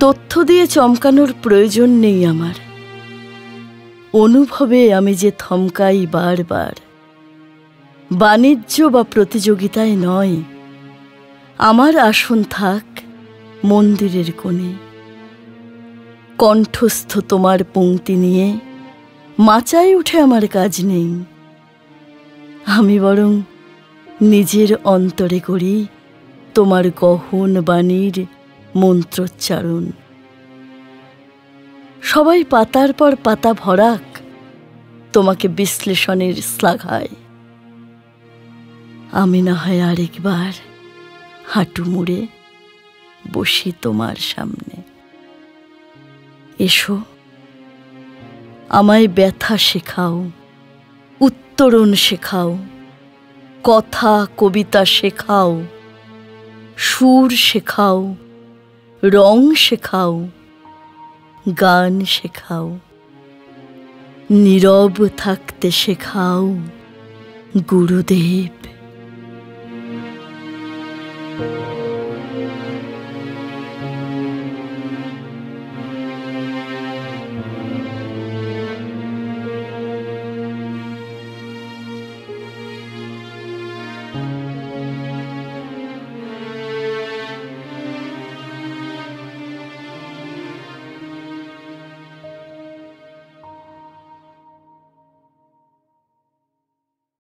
তথ্য দিয়ে চমকানোর প্রয়োজন নেই আমার, অনুভবে আমি যে থমকাই বারবার। বাণিজ্য বা প্রতিযোগিতায় নয়, আমার আসন থাক মন্দিরের কোণে। কণ্ঠস্থ তোমার পংক্তি নিয়ে মাচায় উঠে আমার কাজ নেই, আমি বরং নিজের অন্তরে করি তোমার গহন বাণীর মন্ত্রোচ্চারণ। সবাই পাতার পর পাতা ভরাক তোমাকে বিশ্লেষণের শ্লাঘায়, আমি না হয় আরেকবার হাঁটু মুড়ে বসি তোমার সামনে। এসো, আমায় ব্যথা শেখাও, উত্তরণ শেখাও, কথা কবিতা শেখাও, সুর শেখাও, রং শেখাও, গান শেখাও, নীরব থাকতে শেখাও গুরুদেব।